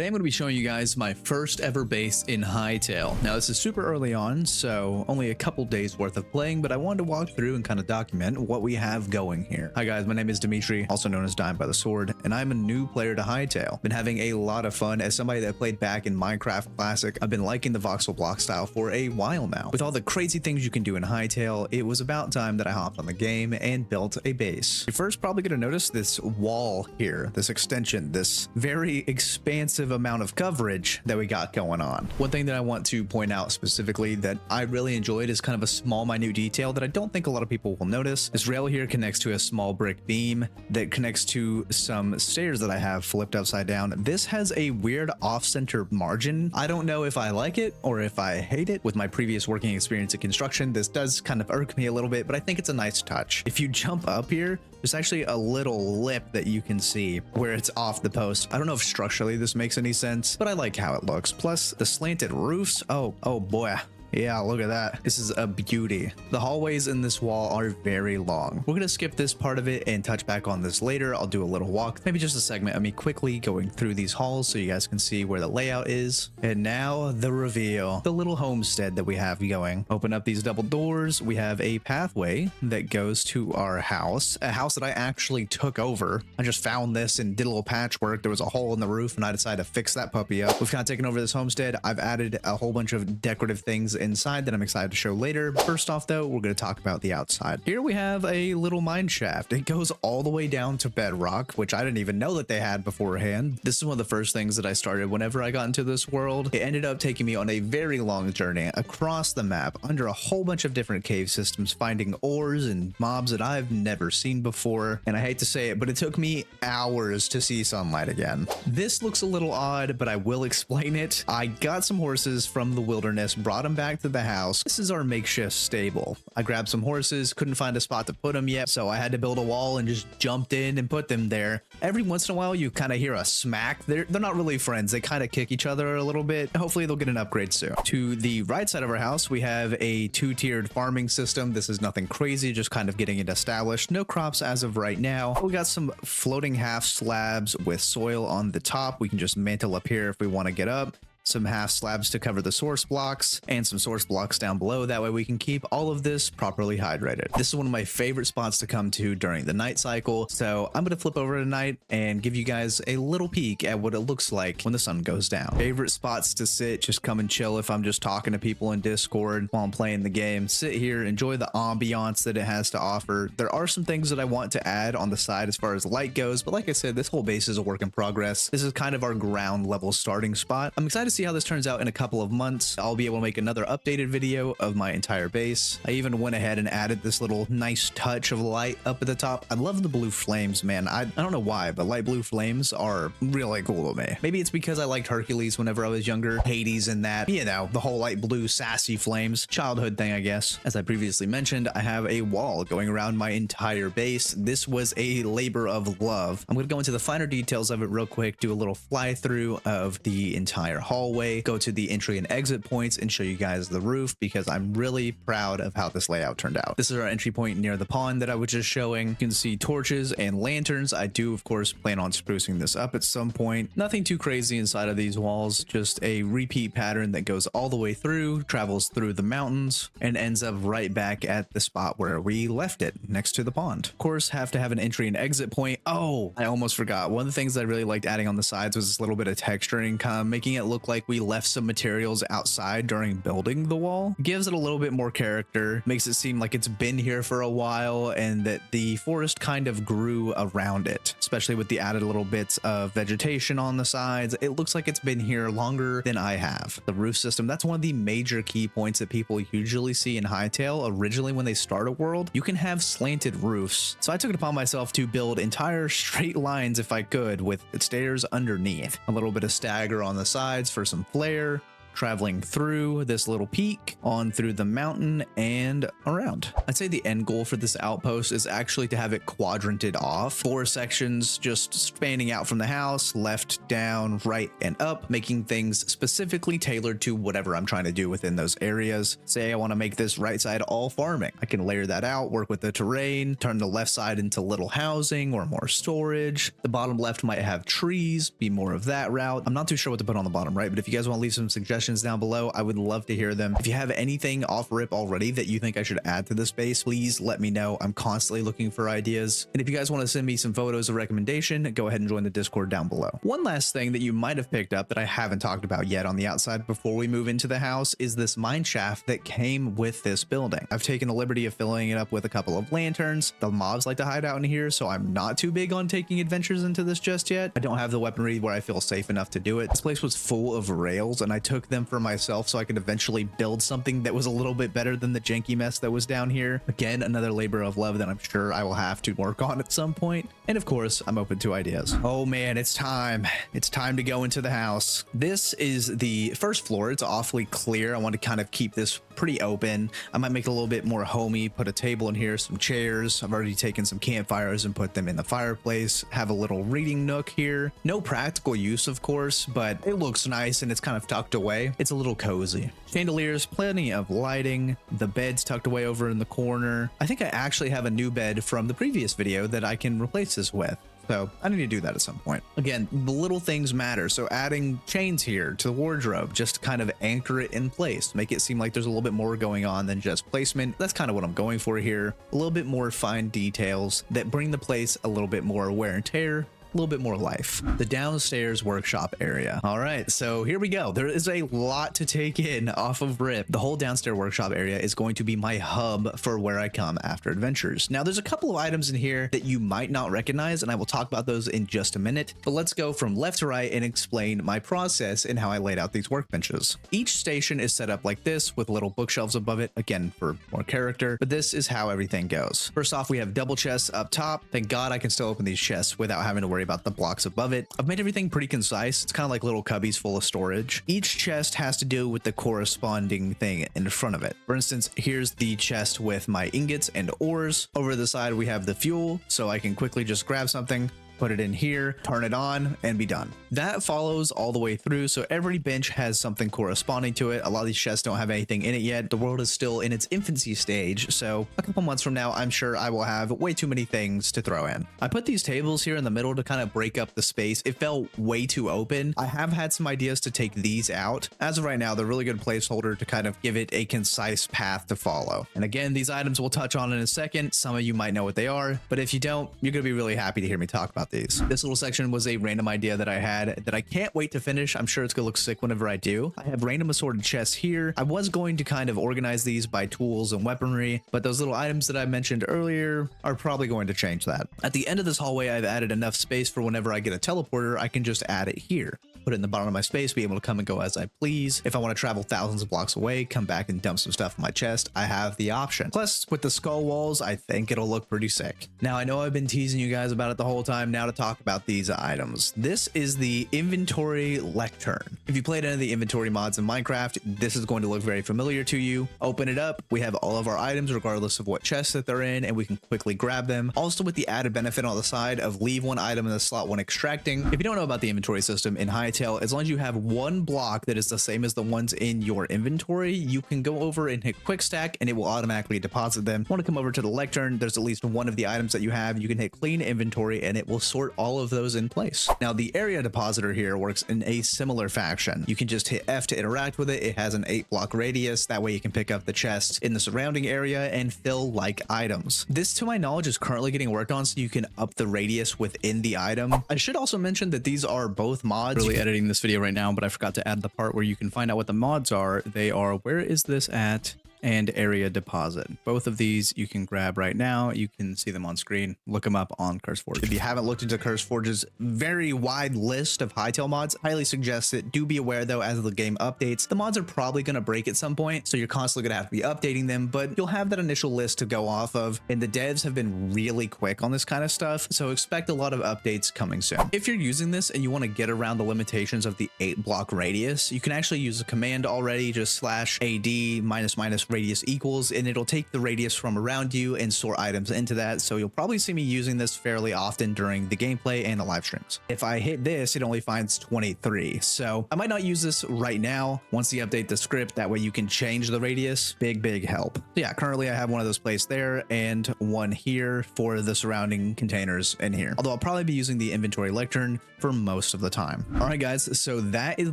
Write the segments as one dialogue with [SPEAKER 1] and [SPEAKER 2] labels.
[SPEAKER 1] Today I'm going to be showing you guys my first ever base in Hytale. Now this is super early on, so only a couple days worth of playing, but I wanted to walk through and kind of document what we have going here. Hi guys, my name is Dimitri, also known as Dying by the Sword, and I'm a new player to Hytale. Been having a lot of fun. As somebody that played back in Minecraft Classic, I've been liking the voxel block style for a while now. With all the crazy things you can do in Hytale, it was about time that I hopped on the game and built a base. You're first probably going to notice this wall here, this extension, this very expansive amount of coverage that we got going on. One thing that I want to point out specifically that I really enjoyed is kind of a small minute detail that I don't think a lot of people will notice. This rail here connects to a small brick beam that connects to some stairs that I have flipped upside down. This has a weird off-center margin. I don't know if I like it or if I hate it. With my previous working experience in construction, this does kind of irk me a little bit, but I think it's a nice touch. If you jump up here, there's actually a little lip that you can see where it's off the post. I don't know if structurally this makes any sense, but I like how it looks. Plus the slanted roofs. Oh boy. Yeah, look at that. This is a beauty. The hallways in this wall are very long. We're going to skip this part of it and touch back on this later. I'll do a little walk, maybe just a segment of me quickly going through these halls so you guys can see where the layout is. And now the reveal, the little homestead that we have going. Open up these double doors. We have a pathway that goes to our house, a house that I actually took over. I just found this and did a little patchwork. There was a hole in the roof and I decided to fix that puppy up. We've kind of taken over this homestead. I've added a whole bunch of decorative things inside that I'm excited to show later. First off though, we're going to talk about the outside. Here we have a little mine shaft. It goes all the way down to bedrock, which I didn't even know that they had beforehand. This is one of the first things that I started whenever I got into this world. It ended up taking me on a very long journey across the map under a whole bunch of different cave systems, finding ores and mobs that I've never seen before. And I hate to say it, but it took me hours to see sunlight again. This looks a little odd, but I will explain it. I got some horses from the wilderness, brought them back to the house. This is our makeshift stable. I grabbed some horses, couldn't find a spot to put them yet, so I had to build a wall and just jumped in and put them there. Every once in a while, you kind of hear a smack. They're not really friends. They kind of kick each other a little bit. Hopefully, they'll get an upgrade soon. To the right side of our house, we have a two-tiered farming system. This is nothing crazy, just kind of getting it established. No crops as of right now. We got some floating half slabs with soil on the top. We can just mantle up here if we want to get up. Some half slabs to cover the source blocks and some source blocks down below. That way we can keep all of this properly hydrated. This is one of my favorite spots to come to during the night cycle. So I'm going to flip over tonight and give you guys a little peek at what it looks like when the sun goes down. Favorite spots to sit, just come and chill if I'm just talking to people in Discord while I'm playing the game. Sit here, enjoy the ambiance that it has to offer. There are some things that I want to add on the side as far as light goes, but like I said, this whole base is a work in progress. This is kind of our ground level starting spot. I'm excited to see how this turns out in a couple of months. I'll be able to make another updated video of my entire base. I even went ahead and added this little nice touch of light up at the top. I love the blue flames, man. I don't know why, but light blue flames are really cool to me. Maybe it's because I liked Hercules whenever I was younger, Hades and that, you know, the whole light blue sassy flames, childhood thing, I guess. As I previously mentioned, I have a wall going around my entire base. This was a labor of love. I'm going to go into the finer details of it real quick, do a little fly through of the entire hallway, go to the entry and exit points and show you guys the roof because I'm really proud of how this layout turned out. This is our entry point near the pond that I was just showing. You can see torches and lanterns. I do, of course, plan on sprucing this up at some point. Nothing too crazy inside of these walls, just a repeat pattern that goes all the way through, travels through the mountains, and ends up right back at the spot where we left it, next to the pond. Of course, have to have an entry and exit point. Oh, I almost forgot. One of the things I really liked adding on the sides was this little bit of texturing, kind of making it look like we left some materials outside during building the wall. Gives it a little bit more character, makes it seem like it's been here for a while and that the forest kind of grew around it, especially with the added little bits of vegetation on the sides. It looks like it's been here longer than I have. The roof system, that's one of the major key points that people usually see in Hytale. Originally, when they start a world, you can have slanted roofs. So I took it upon myself to build entire straight lines if I could with stairs underneath. A little bit of stagger on the sides for some flair. traveling through this little peak, on through the mountain, and around. I'd say the end goal for this outpost is actually to have it quadranted off. 4 sections just spanning out from the house, left, down, right, and up, making things specifically tailored to whatever I'm trying to do within those areas. Say I want to make this right side all farming. I can layer that out, work with the terrain, turn the left side into little housing or more storage. The bottom left might have trees, be more of that route. I'm not too sure what to put on the bottom right, but if you guys want to leave some suggestions down below, I would love to hear them. If you have anything off rip already that you think I should add to this base, please let me know. I'm constantly looking for ideas. And if you guys want to send me some photos of recommendation, go ahead and join the Discord down below. One last thing that you might have picked up that I haven't talked about yet on the outside before we move into the house is this mine shaft that came with this building. I've taken the liberty of filling it up with a couple of lanterns. The mobs like to hide out in here, so I'm not too big on taking adventures into this just yet. I don't have the weaponry where I feel safe enough to do it. This place was full of rails, and I took them for myself so I could eventually build something that was a little bit better than the janky mess that was down here. Again, another labor of love that I'm sure I will have to work on at some point. And of course, I'm open to ideas. Oh man, it's time. It's time to go into the house. This is the first floor. It's awfully clear. I want to kind of keep this pretty open. I might make it a little bit more homey, put a table in here, some chairs. I've already taken some campfires and put them in the fireplace. Have a little reading nook here. No practical use, of course, but it looks nice and it's kind of tucked away. It's a little cozy. Chandeliers, plenty of lighting. The bed's tucked away over in the corner. I think I actually have a new bed from the previous video that I can replace this with. So I need to do that at some point. Again, the little things matter. So adding chains here to the wardrobe, just to kind of anchor it in place, make it seem like there's a little bit more going on than just placement. That's kind of what I'm going for here. A little bit more fine details that bring the place a little bit more wear and tear, a little bit more life. The downstairs workshop area. All right, so here we go. There is a lot to take in off of rip. The whole downstairs workshop area is going to be my hub for where I come after adventures. Now, there's a couple of items in here that you might not recognize, and I will talk about those in just a minute. But let's go from left to right and explain my process and how I laid out these workbenches. Each station is set up like this with little bookshelves above it, again, for more character, but this is how everything goes. First off, we have double chests up top. Thank God I can still open these chests without having to worry about the blocks above it. I've made everything pretty concise. It's kind of like little cubbies full of storage. Each chest has to do with the corresponding thing in front of it. For instance, here's the chest with my ingots and ores. Over the side, we have the fuel, so I can quickly just grab something, put it in here, turn it on, and be done. That follows all the way through, so every bench has something corresponding to it. A lot of these chests don't have anything in it yet. The world is still in its infancy stage, so a couple months from now, I'm sure I will have way too many things to throw in. I put these tables here in the middle to kind of break up the space. It felt way too open. I have had some ideas to take these out. As of right now, they're a really good placeholder to kind of give it a concise path to follow. And again, these items we'll touch on in a second. Some of you might know what they are, but if you don't, you're going to be really happy to hear me talk about these. This little section was a random idea that I had that I can't wait to finish. I'm sure it's gonna look sick whenever I do. I have random assorted chests here. I was going to kind of organize these by tools and weaponry, but those little items that I mentioned earlier are probably going to change that. At the end of this hallway, I've added enough space for whenever I get a teleporter, I can just add it here. Put it in the bottom of my space, be able to come and go as I please. If I want to travel thousands of blocks away, come back and dump some stuff in my chest, I have the option. Plus, with the skull walls, I think it'll look pretty sick. Now, I know I've been teasing you guys about it the whole time. Now to talk about these items. This is the inventory lectern. If you played any of the inventory mods in Minecraft, this is going to look very familiar to you. Open it up. We have all of our items, regardless of what chest that they're in, and we can quickly grab them. Also, with the added benefit on the side of leave one item in the slot when extracting. If you don't know about the inventory system in Hytale, as long as you have one block that is the same as the ones in your inventory, you can go over and hit quick stack and it will automatically deposit them. Want to come over to the lectern, there's at least one of the items that you have. You can hit clean inventory and it will sort all of those in place. Now, the area depositor here works in a similar fashion. You can just hit F to interact with it. It has an 8-block radius. That way you can pick up the chests in the surrounding area and fill like items. This, to my knowledge, is currently getting worked on so you can up the radius within the item. I should also mention that these are both mods. Really editing this video right now, but I forgot to add the part where you can find out what the mods are. They are, where is this at? and area deposit. Both of these you can grab right now. You can see them on screen. Look them up on CurseForge. If you haven't looked into CurseForge's very wide list of Hytale mods, highly suggest it. Do be aware though, as the game updates, the mods are probably going to break at some point, so you're constantly going to have to be updating them, but you'll have that initial list to go off of, and the devs have been really quick on this kind of stuff, so expect a lot of updates coming soon. If you're using this and you want to get around the limitations of the 8-block radius, you can actually use a command already, just /AD -- radius equals, and it'll take the radius from around you and store items into that, so you'll probably see me using this fairly often during the gameplay and the live streams. If I hit this, it only finds 23, so I might not use this right now. Once you update the script, that way you can change the radius. Big help. So yeah, currently I have one of those placed there and one here for the surrounding containers in here, although I'll probably be using the inventory lectern for most of the time. All right guys, so that is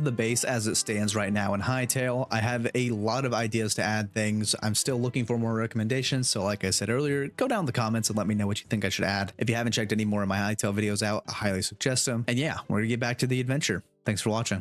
[SPEAKER 1] the base as it stands right now in Hytale. I have a lot of ideas to add things. I'm still looking for more recommendations, so like I said earlier, go down in the comments and let me know what you think I should add. If you haven't checked any more of my Hytale videos out, I highly suggest them. And yeah, we're gonna get back to the adventure. Thanks for watching.